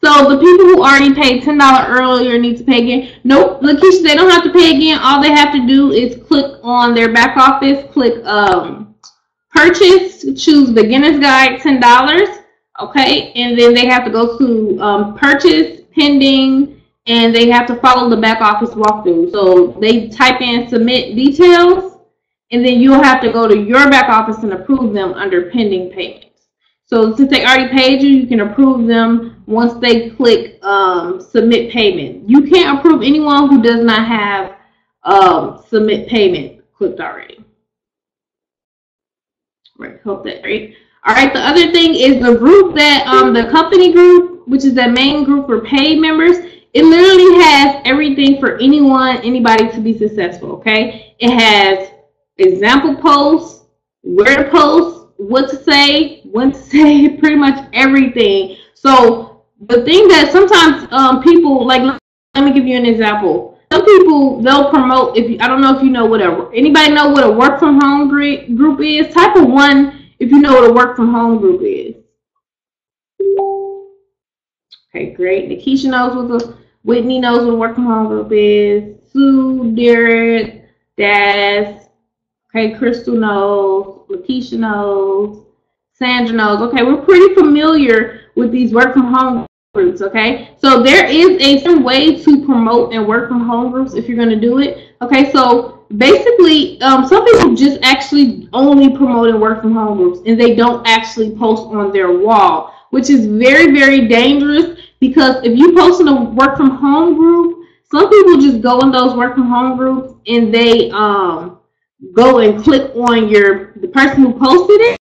So the people who already paid $10 earlier need to pay again. Nope, Lakeisha, they don't have to pay again. All they have to do is click on their back office, click purchase, choose beginner's guide, $10. Okay, and then they have to go to purchase, pending, and they have to follow the back office walkthrough. So they type in submit details, and then you'll have to go to your back office and approve them under pending payments. So since they already paid you, you can approve them once they click submit payment. You can't approve anyone who does not have submit payment clicked already. Right, hope that right. All right, the other thing is the group that the company group, which is the main group for paid members. It literally has everything for anybody to be successful. Okay, it has example posts, where to post, what to say, when to say, pretty much everything. So the thing that sometimes people like, let me give you an example. Some people, they'll promote, I don't know if you know anybody know what a work from home group is? Type of one if you know what a work from home group is. Okay, great. Nikisha knows Whitney knows what a work from home group is. Sue, Derek, Daz. Okay, Crystal knows. Lakeisha knows. Sandra knows. Okay, we're pretty familiar with these work from home groups. Okay, so there is a certain way to promote and work from home groups if you're going to do it. Okay, so basically, some people just actually only promote and work from home groups, and they don't actually post on their wall, which is very, very dangerous, because if you post in a work from home group, some people just go in those work from home groups and they go and click on the person who posted it,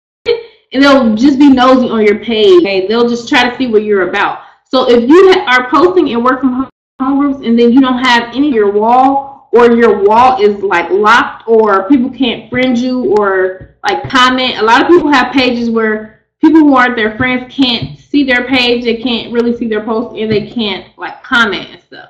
and they'll just be nosy on your page. Okay? They'll just try to see what you're about. So if you are posting in work from home groups and then you don't have any of your wall, or your wall is like locked, or people can't friend you or like comment. A lot of people have pages where people who aren't their friends can't see their page, they can't really see their post, and they can't like comment and stuff.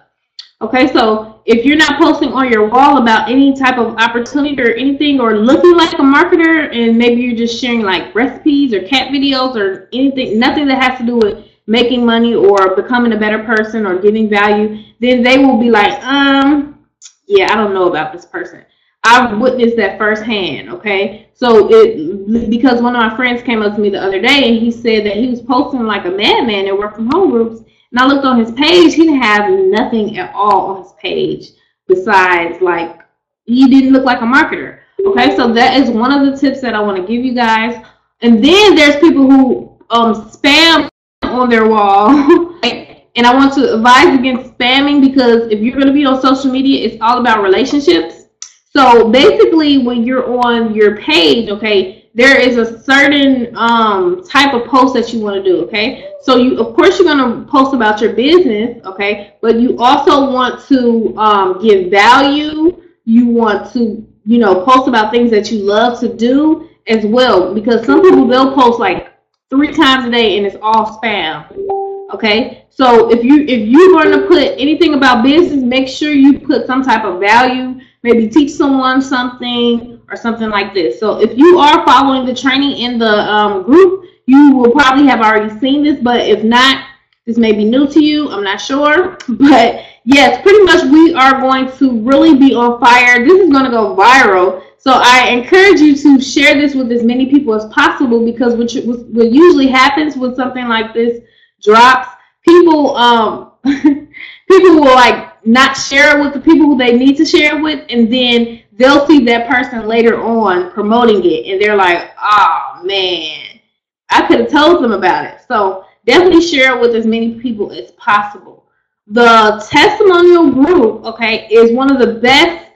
Okay, so if you're not posting on your wall about any type of opportunity or anything, or looking like a marketer, and maybe you're just sharing like recipes or cat videos or anything, nothing that has to do with making money or becoming a better person or giving value, then they will be like, yeah, I don't know about this person. I've witnessed that firsthand. Okay, so because one of my friends came up to me the other day and he said that he was posting like a madman in work from home groups, and I looked on his page. He didn't have nothing at all on his page besides, like, he didn't look like a marketer. Okay, so that is one of the tips that I want to give you guys. And then there's people who spam on their wall. And I want to advise against spamming, because if you're going to be on social media, it's all about relationships. So basically, when you're on your page, okay, there is a certain type of post that you want to do. Okay, so of course you're going to post about your business, okay, but you also want to give value. You want to, post about things that you love to do as well, because some people, they'll post like 3 times a day and it's all spam. Okay, so if you're going to put anything about business, make sure you put some type of value. Maybe teach someone something or something like this. So if you are following the training in the group, you will probably have already seen this, but if not, this may be new to you. I'm not sure, but yes, pretty much we are going to really be on fire. This is going to go viral. So I encourage you to share this with as many people as possible, because what usually happens when something like this drops, people people will like not share it with the people who they need to share it with, and then they'll see that person later on promoting it, and they're like, oh man, I could have told them about it. So definitely share it with as many people as possible. The testimonial group, okay, is one of the best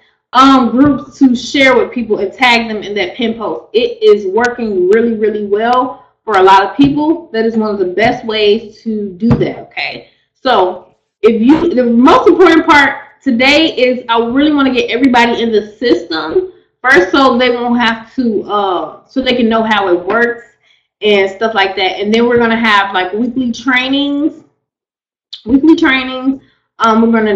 groups to share with people and tag them in that pin post. It is working really, really well for a lot of people. That is one of the best ways to do that. Okay, so the most important part today is I really want to get everybody in the system first, so they won't have to so they can know how it works and stuff like that. And then we're going to have like weekly trainings. We're going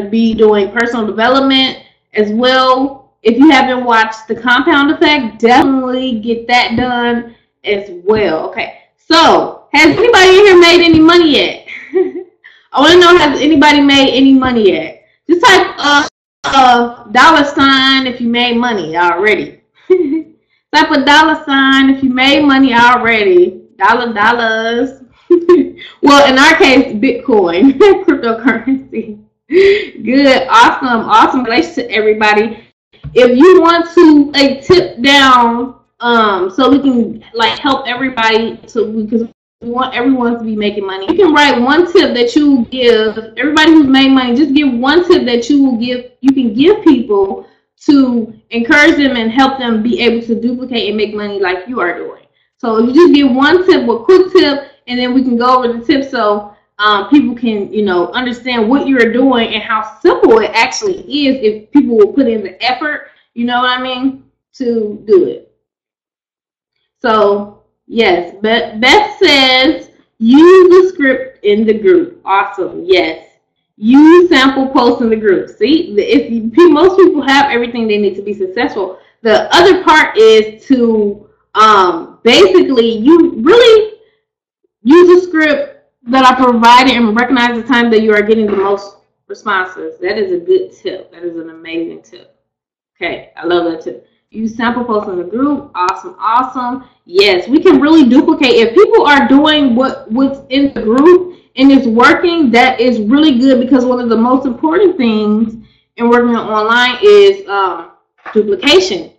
to be doing personal development as well. If you haven't watched The Compound Effect, definitely get that done as well. Okay, so Has anybody in here made any money yet? I want to know, has anybody made any money yet? Just type $sign if you made money already. Type a $sign if you made money already. Dollars. Well, in our case, Bitcoin, cryptocurrency. Good, awesome relationship, everybody. If you want to tip down, so we can like help everybody because we want everyone to be making money. You can write one tip that you give everybody who's made money. Just give one tip that you can give people to encourage them and help them be able to duplicate and make money like you are doing. So if you just give one tip, a quick tip, and then we can go over the tip so people can, understand what you're doing and how simple it actually is if people will put in the effort, you know what I mean, to do it. So, yes, Beth says, use the script in the group. Awesome, yes. Use sample posts in the group. See, most people have everything they need to be successful. The other part is to basically, you really use a script that I provided and recognize the time that you are getting the most responses. That is a good tip. That is an amazing tip. Okay, I love that tip. Use sample posts in the group. Awesome. Yes, we can really duplicate. If people are doing what's in the group and it's working, that is really good, because one of the most important things in working online is duplication.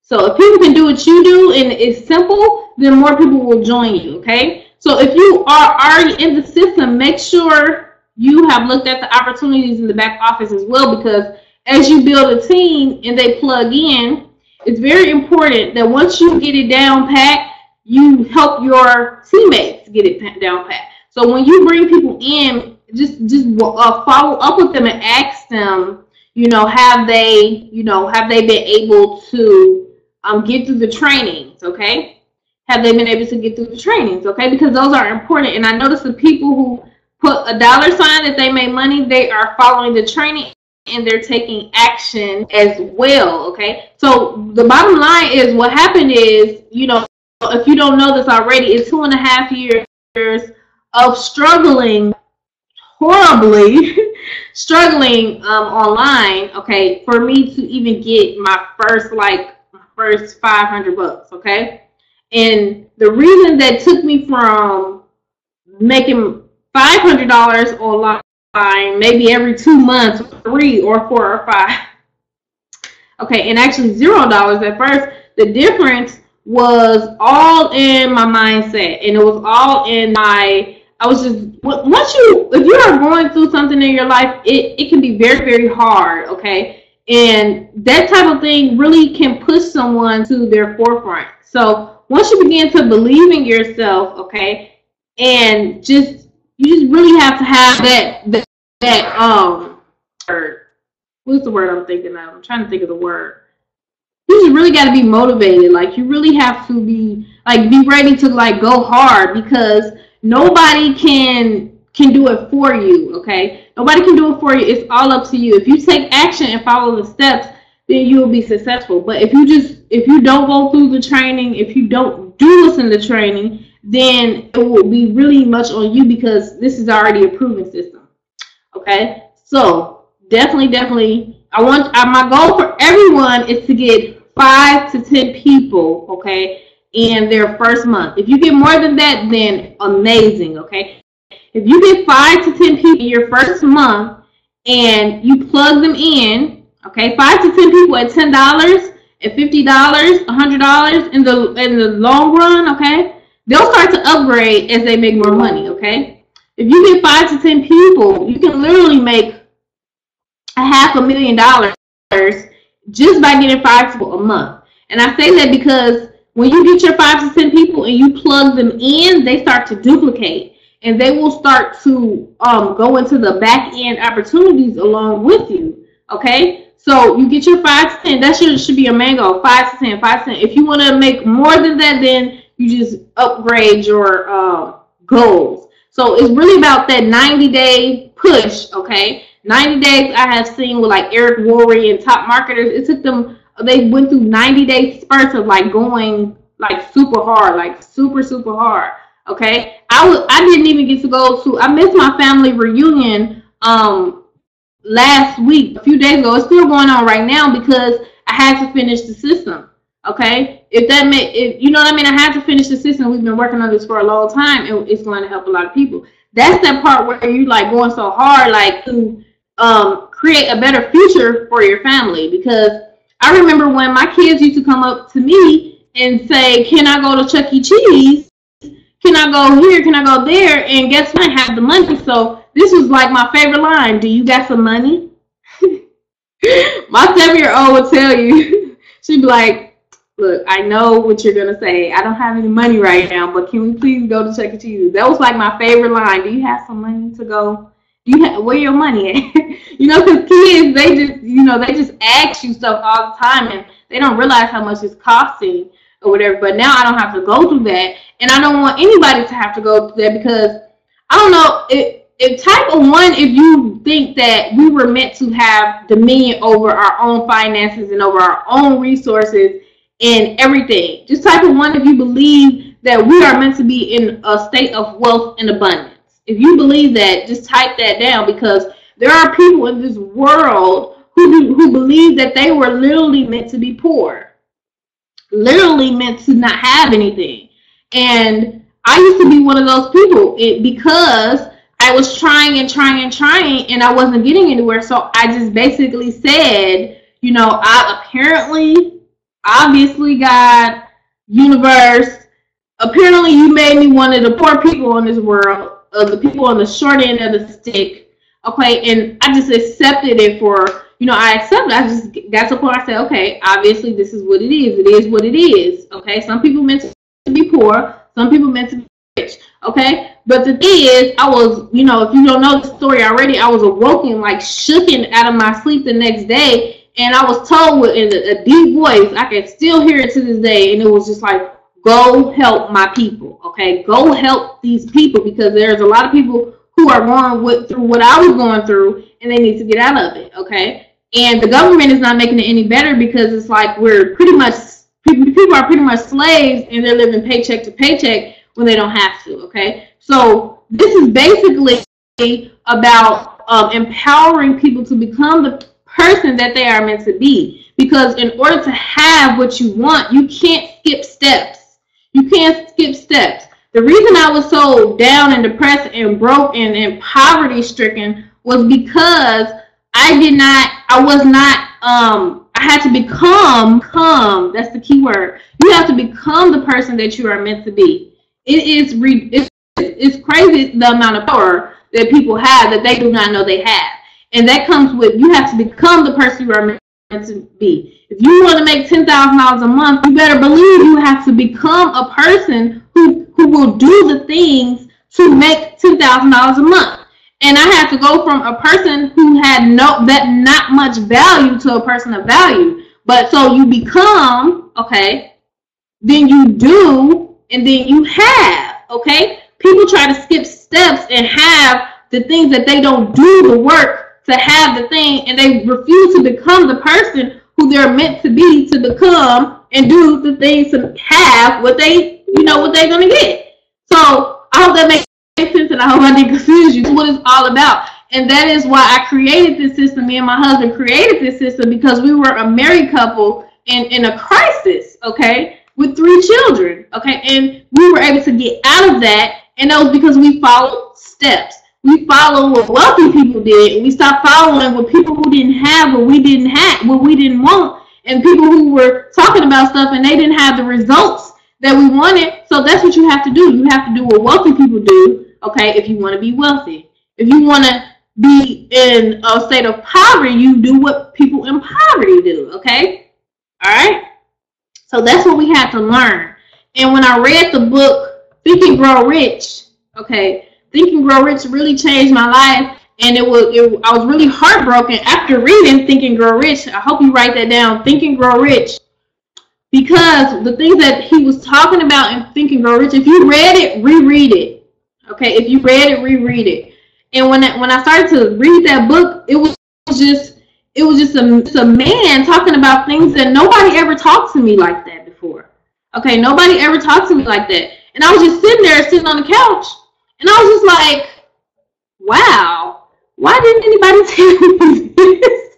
So if people can do what you do and it's simple, then more people will join you, okay? So if you are already in the system, make sure you have looked at the opportunities in the back office as well, because as you build a team and they plug in, it's very important that once you get it down pat, you help your teammates get it down pat. So when you bring people in, just follow up with them and ask them, have they been able to get through the trainings, okay? Have they been able to get through the trainings, okay? Because those are important. And I noticed the people who put a $sign that they made money, they are following the training and they're taking action as well, okay? So the bottom line is, what happened is, if you don't know this already, it's 2.5 years of struggling horribly, online, okay, for me to even get my first $500, okay? And the reason that took me from making $500 online maybe every 2 months, 3 or 4 or 5, okay, and actually $0 at first, the difference was all in my mindset, and it was all in if you are going through something in your life, it can be very, very hard, okay? And that type of thing really can push someone to their forefront. So once you begin to believe in yourself, okay, and you just really have to have that what's the word I'm thinking of? I'm trying to think of the word. You just really got to be motivated. Like, you really have to be ready to go hard, because nobody can do it for you, okay? Nobody can do it for you. It's all up to you. If you take action and follow the steps, then you will be successful. But if you don't go through the training, if you don't do listen to training, then it will be really much on you, because this is already a proven system, okay? So definitely, my goal for everyone is to get 5 to 10 people, okay, in their first month. If you get more than that, then amazing, okay? If you get 5 to 10 people in your first month and you plug them in, okay, 5 to 10 people at $10, at $50, $100 in the long run, okay, they'll start to upgrade as they make more money, okay? If you get 5 to 10 people, you can literally make $500,000 just by getting 5 people a month. And I say that because when you get your 5 to 10 people and you plug them in, they start to duplicate, and they will start to go into the back end opportunities along with you, okay? So you get your 5 to 10. That should be your main goal, 5 to 10, 5 to 10. If you want to make more than that, then you just upgrade your goals. So it's really about that 90-day push, okay? 90 days I have seen with Eric Worre and top marketers. It took them, they went through 90-day spurts of going super hard, super hard, Okay, I didn't even get to go to. I missed my family reunion last week, a few days ago. It's still going on right now because I had to finish the system. Okay, if you know what I mean, I had to finish the system. We've been working on this for a long time, and it's going to help a lot of people. That's that part where you like going so hard, like to create a better future for your family. Because I remember when my kids used to come up to me and say, "Can I go to Chuck E. Cheese? Can I go here? Can I go there?" And guess what? I have the money. So this was like my favorite line. Do you got some money? My 7-year-old would tell you. She'd be like, "Look, I know what you're going to say. I don't have any money right now, but can we please go to Chuck E. Cheese?" That was like my favorite line. Do you have some money to go? Where your money at? Because kids, they just ask you stuff all the time, and they don't realize how much it's costing or whatever. But now I don't have to go through that, and I don't want anybody to have to go through that, because I don't know if type of one, if you think that we were meant to have dominion over our own finances and over our own resources and everything. Just type of one if you believe that we are meant to be in a state of wealth and abundance. If you believe that, just type that down, because there are people in this world who believe that they were literally meant to be poor, literally meant to not have anything. And I used to be one of those people because I was trying and trying and trying, and I wasn't getting anywhere. So I just basically said, I obviously, God, universe, apparently you made me one of the poor people in this world, of the people on the short end of the stick. Okay, and I just accepted it for, I accepted it. I just got to the point I said, okay, obviously this is what it is. It is what it is. Okay, some people meant to be poor, some people meant to be rich. Okay, but the thing is, I was, if you don't know the story already, I was awoken, like shooken out of my sleep the next day, and I was told in a deep voice, I can still hear it to this day, and it was just like, go help my people. Okay, go help these people, because there's a lot of people who are going through what I was going through, and they need to get out of it. Okay, and the government is not making it any better, because it's like we're pretty much, people are pretty much slaves, and they're living paycheck to paycheck when they don't have to. Okay, so this is basically about empowering people to become the person that they are meant to be, because in order to have what you want, you can't skip steps. You can't skip steps. The reason I was so down and depressed and broke and poverty stricken was because I had to become, that's the key word. You have to become the person that you are meant to be. It's crazy the amount of power that people have that they do not know they have. And that comes with, you have to become the person you are meant to be. If you want to make $10,000 a month, you better believe you have to become a person who will do the things to make $10,000 a month. And I had to go from a person who had not much value to a person of value. But so you become, okay, then you do, and then you have. Okay, people try to skip steps and have the things that they don't do the work to have the thing, and they refuse to become the person who they're meant to be, to become and do the things to have what they, what they're going to get. So I hope that makes sense, and I hope I didn't confuse you. That's what it's all about. And that is why I created this system. Me and my husband created this system, because we were a married couple in a crisis, okay, with 3 children, okay, and we were able to get out of that, and that was because we followed steps. We followed what wealthy people did, and we stopped following what people who didn't have what we didn't have, what we didn't want, and people who were talking about stuff and they didn't have the results that we wanted. So that's what you have to do. You have to do what wealthy people do, okay, if you want to be wealthy. If you want to be in a state of poverty, you do what people in poverty do, okay? All right? So that's what we had to learn. And when I read the book, Think and Grow Rich, okay, Think and Grow Rich really changed my life, and I was really heartbroken after reading Think and Grow Rich. I hope you write that down, Think and Grow Rich, because the things that he was talking about in Think and Grow Rich, if you read it, reread it. Okay, if you read it, reread it. And when I started to read that book, it was just a man talking about things that nobody ever talked to me like that before. Okay, nobody ever talked to me like that. And I was just sitting on the couch, and I was just like, wow, why didn't anybody tell me this?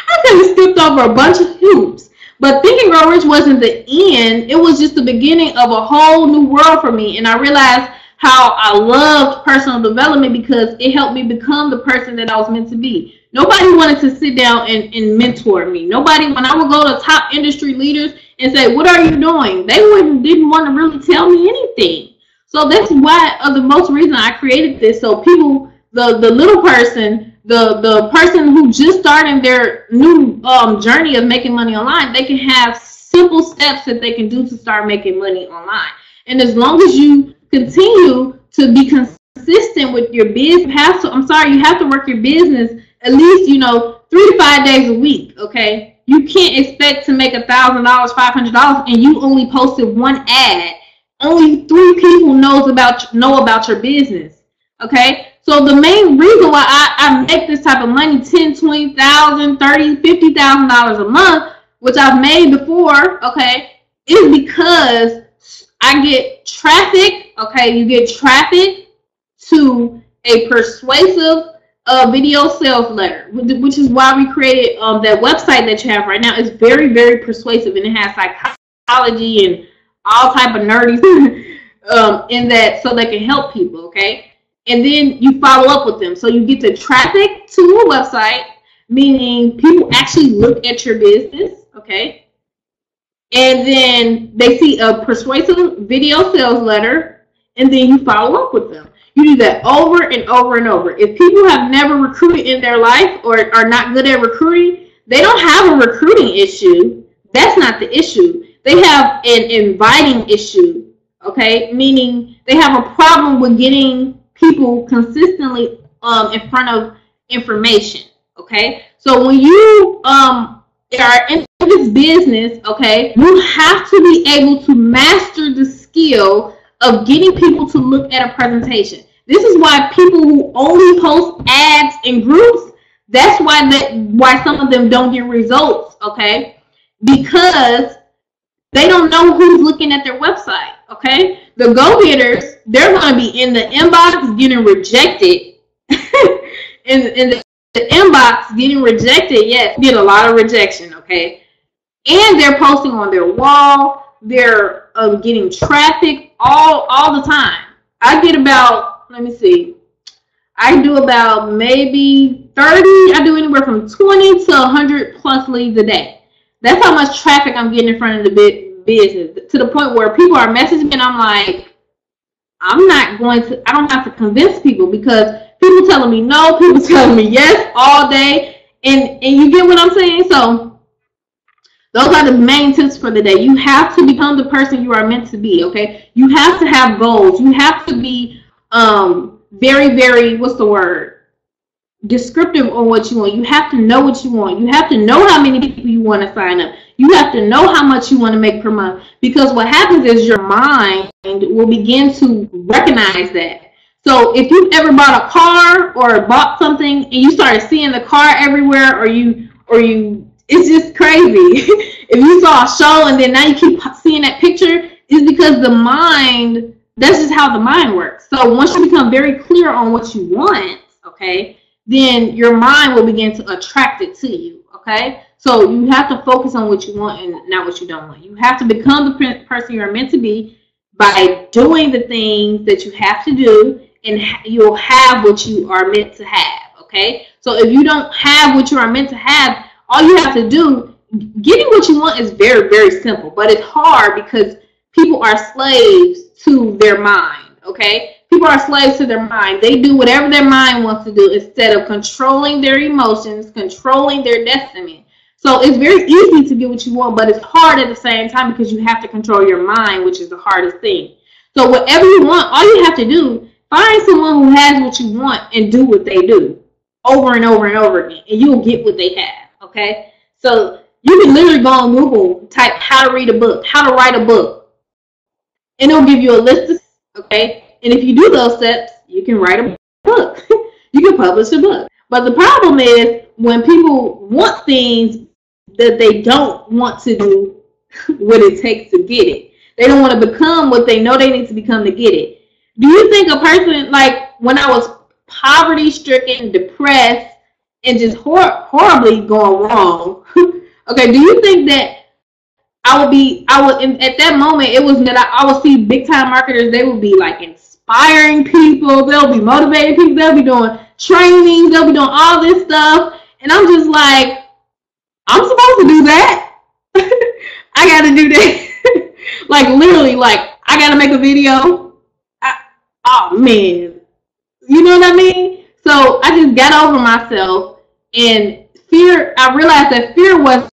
I could have skipped over a bunch of hoops. But Think and Grow Rich wasn't the end. It was just the beginning of a whole new world for me. And I realized how I loved personal development because it helped me become the person that I was meant to be. Nobody wanted to sit down and mentor me. Nobody, when I would go to top industry leaders and say, what are you doing? They didn't want to really tell me anything. So that's why, the most reason I created this. So people, the little person, the person who just starting their new journey of making money online, they can have simple steps that they can do to start making money online. And as long as you continue to be consistent with your business, you have to work your business at least, 3 to 5 days a week, okay? You can't expect to make $1,000, $500, and you only posted one ad. Only 3 people know about your business, okay? So the main reason why I make this type of money, $10,000, $20,000, $30,000, $50,000 a month, which I've made before, okay, is because I get traffic, okay? You get traffic to a persuasive video sales letter, which is why we created that website that you have right now. It's very, very persuasive, and it has psychology and all type of nerdy in that, so they can help people, okay? And then you follow up with them. So you get the traffic to a website, meaning people actually look at your business, okay? And then they see a persuasive video sales letter, and then you follow up with them. You do that over and over and over. If people have never recruited in their life or are not good at recruiting, they don't have a recruiting issue. That's not the issue. They have an inviting issue, okay? Meaning they have a problem with getting people consistently in front of information, okay? So when you are in this business, okay, you have to be able to master the skill of getting people to look at a presentation. This is why people who only post ads in groups, that's why some of them don't get results, okay? Because they don't know who's looking at their website, okay? The go-getters, they're going to be in the inbox getting rejected. in the inbox getting rejected, yes, get a lot of rejection, okay? And they're posting on their wall. They're getting traffic all the time. I get about, let me see, I do about maybe 30, I do anywhere from 20 to 100 plus leads a day. That's how much traffic I'm getting in front of the business, to the point where people are messaging me and I'm like, I don't have to convince people, because people telling me no, people telling me yes all day, and you get what I'm saying? So those are the main tips for the day. You have to become the person you are meant to be, okay? You have to have goals. You have to be very, very, descriptive on what you want. You have to know what you want. You have to know how many people you want to sign up. You have to know how much you want to make per month, because what happens is your mind will begin to recognize that. So if you've ever bought a car or bought something and you started seeing the car everywhere, or you it's just crazy. If you saw a show and then now you keep seeing that picture, it's because the mind, that's just how the mind works. So once you become very clear on what you want, okay, then your mind will begin to attract it to you, okay? So you have to focus on what you want and not what you don't want. You have to become the person you're meant to be by doing the things that you have to do, and you'll have what you are meant to have, okay? So if you don't have what you are meant to have, all you have to do, getting what you want is very, very simple, but it's hard because people are slaves to their mind, okay? People are slaves to their mind. They do whatever their mind wants to do instead of controlling their emotions, controlling their destiny. So it's very easy to get what you want, but it's hard at the same time because you have to control your mind, which is the hardest thing. So whatever you want, all you have to do, find someone who has what you want and do what they do over and over and over again, and you'll get what they have, okay? So you can literally go on Google, type how to read a book, how to write a book, and it'll give you a list of, okay? And if you do those steps, you can write a book. You can publish a book. But the problem is when people want things that they don't want to do what it takes to get it. They don't want to become what they know they need to become to get it. Do you think a person, like when I was poverty stricken, depressed, and just horribly going wrong, okay, do you think that at that moment, it was that I would see big time marketers, they would be like inspiring people, they'll be motivating people, they'll be doing trainings, they'll be doing all this stuff. And I'm just like, I'm supposed to do that. I got to do that. Like literally, like I got to make a video. Oh man, you know what I mean? So I just got over myself, and fear, I realized that fear wasn't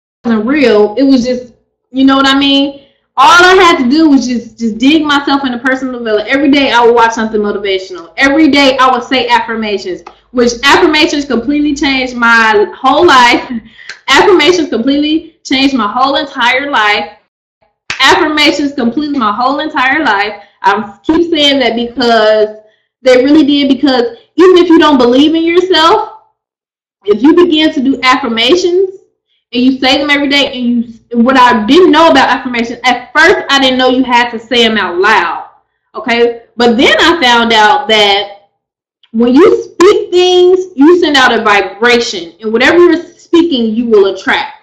real. It was just, you know what I mean? All I had to do was just dig myself into personal development. Every day I would watch something motivational. Every day I would say affirmations, which affirmations completely changed my whole life. Affirmations completely changed my whole entire life. Affirmations completely my whole entire life. I keep saying that because they really did, because even if you don't believe in yourself, if you begin to do affirmations and you say them every day, and what I didn't know about affirmations, at first I didn't know you had to say them out loud, okay? But then I found out that when you speak things, you send out a vibration, and whatever you're speaking, you will attract,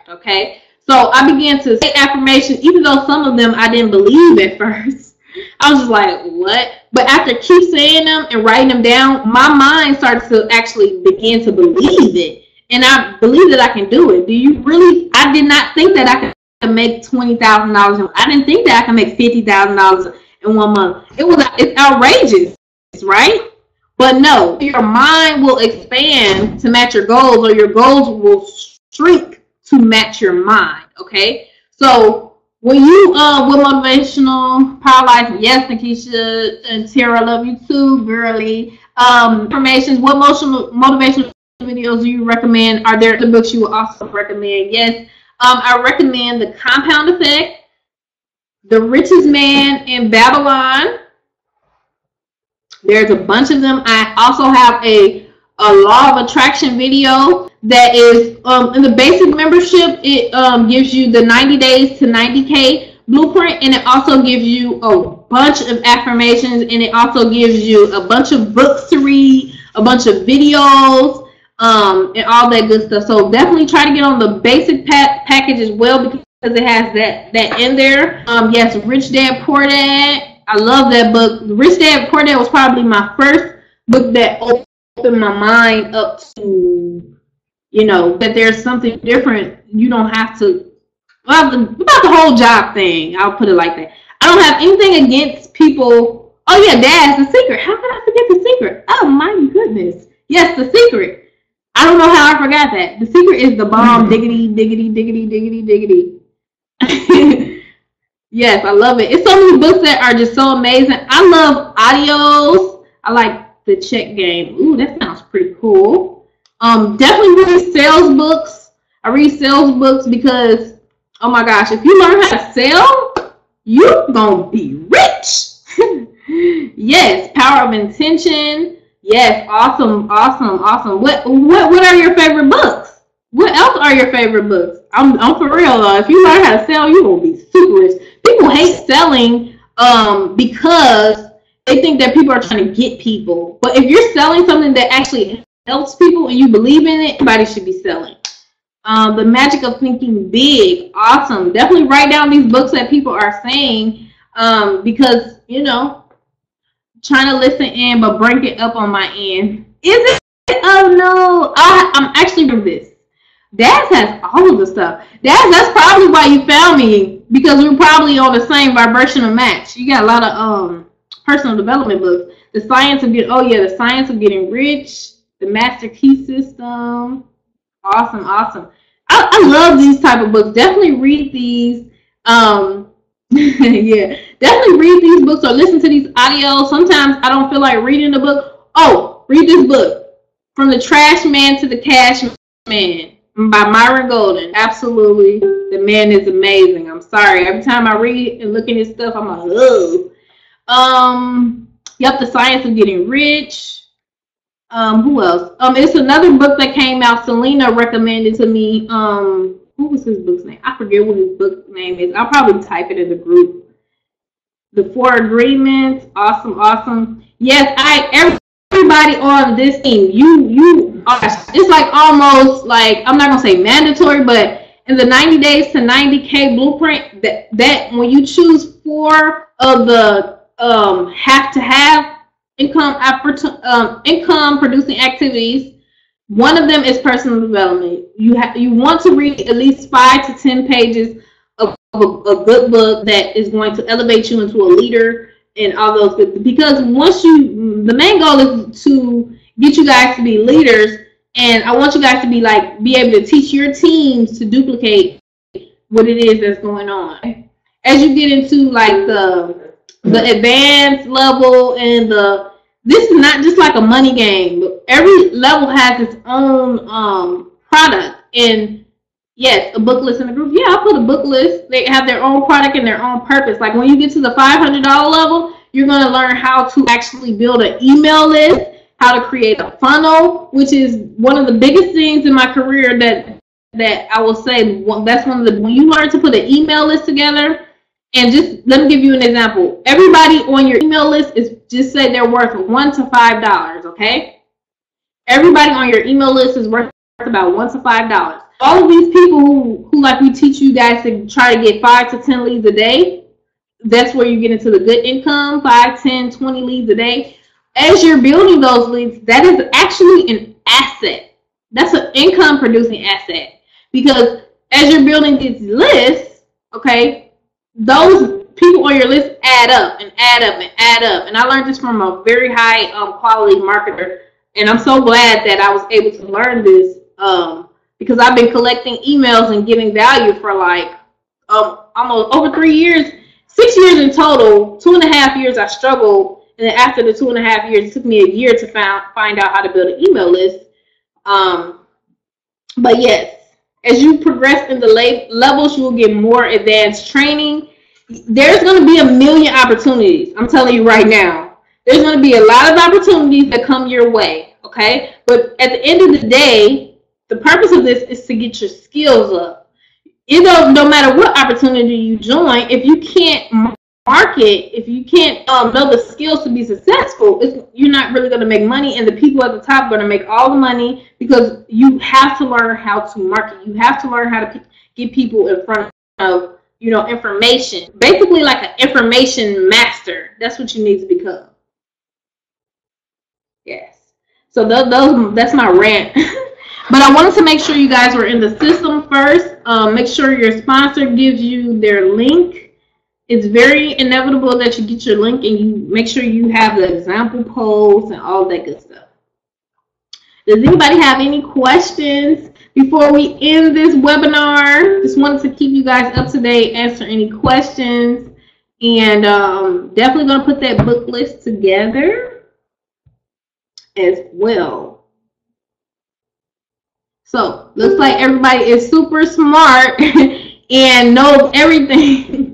okay? So I began to say affirmations, even though some of them I didn't believe at first. I was just like, what? But after keep saying them and writing them down, my mind started to actually begin to believe it. And I believe that I can do it. Do you really? I did not think that I could make $20,000. I didn't think that I could make $50,000 in 1 month. It's outrageous, right? But no, your mind will expand to match your goals, or your goals will shrink to match your mind. Okay, so when you with motivational power life, yes, Nikisha and Tara, I love you too, girly. Affirmations. What motivational videos do you recommend? Are there the books you would also recommend? Yes, I recommend The Compound Effect, The Richest Man in Babylon. There's a bunch of them. I also have a law of attraction video that is in the basic membership. It gives you the 90 days to 90K blueprint, and it also gives you a bunch of affirmations, and it also gives you a bunch of books to read, a bunch of videos, and all that good stuff. So definitely try to get on the basic package as well, because it has that in there. Yes, Rich Dad Poor Dad. I love that book. Rich Dad Poor Dad was probably my first book that opened my mind up to, you know, that there's something different. You don't have to, well, about the whole job thing. I'll put it like that. I don't have anything against people. Oh yeah, Dad's The Secret. How could I forget The Secret? Oh my goodness. Yes, The Secret. I don't know how I forgot that. The Secret is the bomb. Diggity, diggity, diggity, diggity, diggity. Yes, I love it. It's so many books that are just so amazing. I love audios. I like The Check Game. Ooh, that sounds pretty cool. Definitely read sales books. I read sales books because, oh my gosh, if you learn how to sell, you're gonna be rich. Yes, Power of Intention. Yes, awesome, awesome, awesome. What are your favorite books? What else are your favorite books? I'm for real though. If you learn how to sell, you're gonna be super rich. People hate selling because they think that people are trying to get people. But if you're selling something that actually helps people and you believe in it, everybody should be selling. The Magic of Thinking Big. Awesome. Definitely write down these books that people are saying because, you know, trying to listen in but bring it up on my end. Is it? Oh no. I'm actually doing this. Daz has all of the stuff. Daz, that's probably why you found me, because we're probably on the same vibrational match. You got a lot of personal development books. The Science of Getting Rich, The Master Key System. Awesome, awesome. I love these type of books. Definitely read these. Yeah, definitely read these books or listen to these audios. Sometimes I don't feel like reading the book. Oh, read this book, From the Trash Man to the Cash Man, by Myron Golden. Absolutely, the man is amazing. I'm sorry. Every time I read and look at his stuff, I'm like, ugh. Yep, The Science of Getting Rich. Who else? It's another book that came out. Selena recommended to me. What was his book's name? I forget what his book name is. I'll probably type it in the group. The 4 agreements. Awesome, awesome. Yes, everybody on this team, it's like almost like, I'm not gonna say mandatory, but in the 90 days to 90K blueprint, that when you choose 4 of the have to have income producing activities, one of them is personal development. You want to read at least 5 to 10 pages of a good book that is going to elevate you into a leader and all those good, because the main goal is to get you guys to be leaders, and I want you guys to be able to teach your teams to duplicate what it is that's going on. As you get into like the advanced level, and this is not just like a money game, but every level has its own product. And yes, a book list in the group. Yeah, I'll put a book list. They have their own product and their own purpose. Like when you get to the $500 level, you're going to learn how to actually build an email list, how to create a funnel, which is one of the biggest things in my career that I will say, that's one of the, when you learn to put an email list together, and just let me give you an example. Everybody on your email list is, just say they're worth $1 to $5, okay? Everybody on your email list is worth about $1 to $5. All of these people who like we teach you guys to try to get 5 to 10 leads a day, that's where you get into the good income, 5, 10, 20 leads a day. As you're building those leads, that is actually an asset. That's an income producing asset, because as you're building these lists, okay, those people on your list add up and add up and add up. And I learned this from a very high quality marketer, and I'm so glad that I was able to learn this because I've been collecting emails and giving value for like almost over 3 years, 6 years in total. 2.5 years I struggled, and then after the 2.5 years, it took me a year to find out how to build an email list. But yes, as you progress in the levels, you will get more advanced training. There's going to be a million opportunities. I'm telling you right now. There's going to be a lot of opportunities that come your way, okay? But at the end of the day, the purpose of this is to get your skills up. No matter what opportunity you join, if you can't market, if you can't know the skills to be successful, you're not really going to make money, and the people at the top are going to make all the money, because you have to learn how to market. You have to learn how to get people in front of, information. Basically like an information master. That's what you need to become. Yes. So that's my rant. But I wanted to make sure you guys were in the system first. Make sure your sponsor gives you their link. It's very inevitable that you get your link, and you make sure you have the example posts and all that good stuff. Does anybody have any questions before we end this webinar? Just wanted to keep you guys up to date, answer any questions, and definitely going to put that book list together as well. So looks like everybody is super smart and knows everything.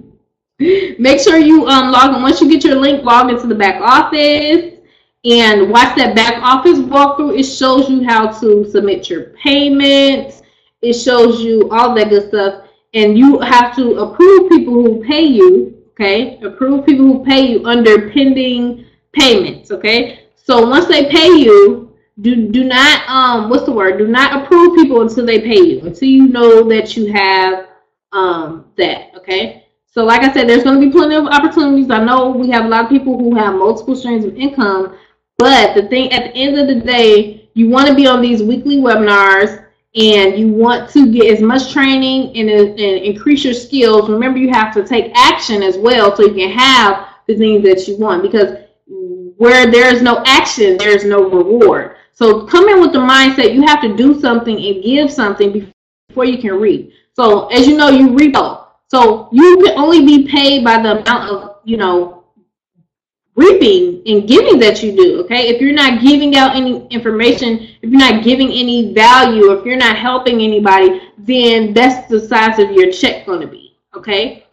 Make sure you log in. Once you get your link, log into the back office and watch that back office walkthrough. It shows you how to submit your payments. It shows you all that good stuff. And you have to approve people who pay you, okay? Approve people who pay you under pending payments, okay? So once they pay you, do not do not approve people until they pay you, until you know that you have that, okay? So like I said, there's going to be plenty of opportunities. I know we have a lot of people who have multiple streams of income, but the thing, at the end of the day, you want to be on these weekly webinars, and you want to get as much training and increase your skills. Remember, you have to take action as well, so you can have the things that you want, because where there is no action, there is no reward. So come in with the mindset you have to do something and give something before you can reap. So as you know, you reap. So you can only be paid by the amount of, reaping and giving that you do, okay? If you're not giving out any information, if you're not giving any value, if you're not helping anybody, then that's the size of your check going to be, okay?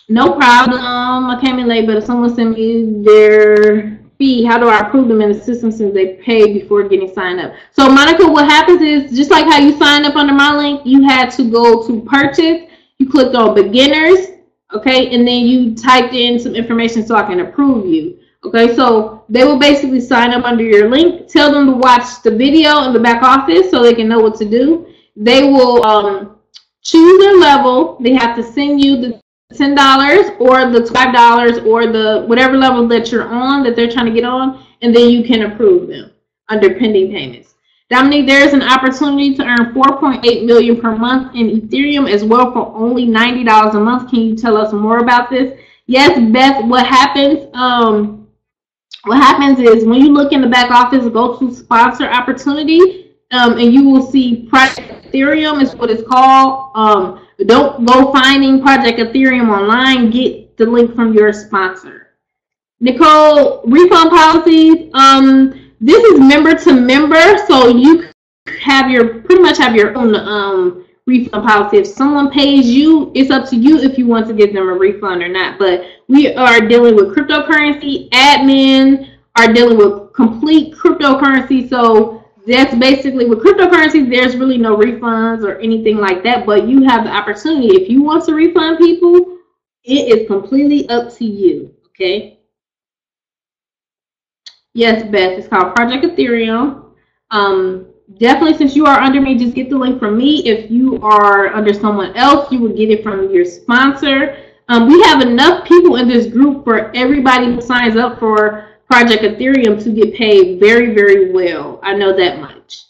No problem. I came in late, but if someone sent me their fee, how do I approve them in the system since they paid before getting signed up? So Monica, what happens is, just like how you signed up under my link, you had to go to purchase. You clicked on beginners, Okay, and then you typed in some information so I can approve you. Okay, so they will basically sign up under your link. Tell them to watch the video in the back office so they can know what to do. They will choose their level. They have to send you the $10 or the $5 or the whatever level that you're on, that they're trying to get on, and then you can approve them under pending payments. Dominique, there is an opportunity to earn 4.8 million per month in Ethereum as well for only $90 a month. Can you tell us more about this? Yes, Beth. What happens is when you look in the back office, go to sponsor opportunity, and you will see Project Ethereum is what it's called. Don't go finding Project Ethereum online. Get the link from your sponsor. Nicole, refund policies. This is member to member, so you have pretty much have your own refund policy. If someone pays you, it's up to you if you want to give them a refund or not. But we are dealing with cryptocurrency. Admin are dealing with complete cryptocurrency. So that's basically with cryptocurrency, there's really no refunds or anything like that. But you have the opportunity. If you want to refund people, it is completely up to you. Okay. Yes, Beth, it's called Project Ethereum. Definitely, since you are under me, just get the link from me. If you are under someone else, you will get it from your sponsor. We have enough people in this group for everybody who signs up for Project Ethereum to get paid very, very well. I know that much.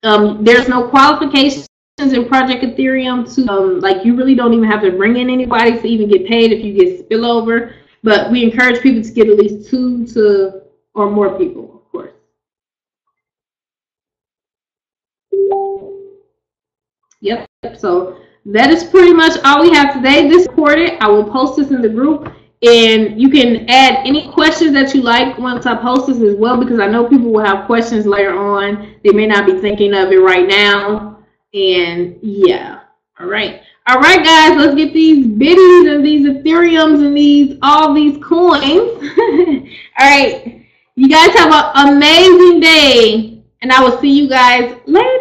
There's no qualifications in Project Ethereum to, like, you really don't even have to bring in anybody to even get paid if you get spillover. But we encourage people to get at least 2 or more people, of course. Yep. So that is pretty much all we have today. This recorded. I will post this in the group, and you can add any questions that you like once I post this as well, because I know people will have questions later on. They may not be thinking of it right now. And yeah. All right, guys. Let's get these biddies and these Ethereums and all these coins. All right. You guys have an amazing day, and I will see you guys later.